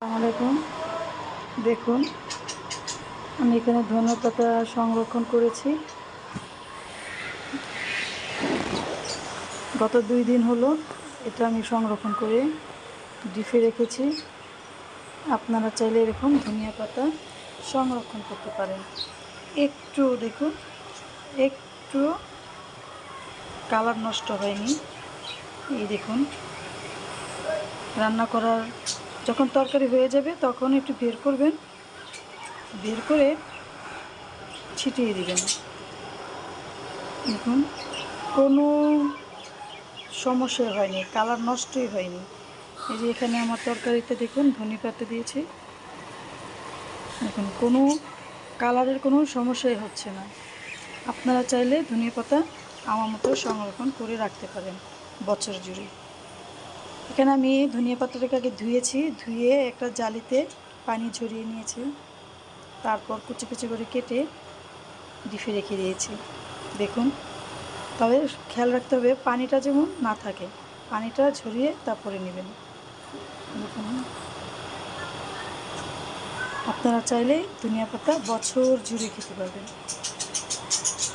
আসসালামু আলাইকুম। দেখুন, আমি এখানে ধনেপাতা সংরক্ষণ করেছি। গত 2 দিন হলো এটা আমি সংরক্ষণ করে ডিপে রেখেছি। আপনারা চাইলে এরকম ধনিয়া পাতা সংরক্ষণ করতে পারেন। একটু দেখুন, একটু কালার নষ্ট হয়নি। এই দেখুন, রান্না করার যখন তরকারি হয়ে যাবে তখন একটু বের করবেন, বের করে ছিটিয়ে দিবেন। দেখুন, কোনো সমস্যা হয়নি, কালার নষ্টই হয়নি। এই যে এখানে আমার তরকারিতে দেখুন ধনেপাতা দিয়েছি, দেখুন কোনো কালারের কোনো সমস্যাই হচ্ছে না। আপনারা চাইলে ধনেপাতা আমার মতো সংরক্ষণ করে রাখতে পারেন বছর জুড়ে। এখানে আমি ধনিয়া পাতাটাকে আগে ধুয়েছি, ধুয়ে একটা জালিতে পানি ঝরিয়ে নিয়েছি, তারপর কুচি কুচি করে কেটে ডিপে রেখে দিয়েছি। দেখুন, তবে খেয়াল রাখতে হবে পানিটা যেমন না থাকে, পানিটা ঝরিয়ে তারপরে নেবেন। দেখুন, আপনারা চাইলে ধনিয়া পাতা বছর জুড়ে খেতে পারবেন।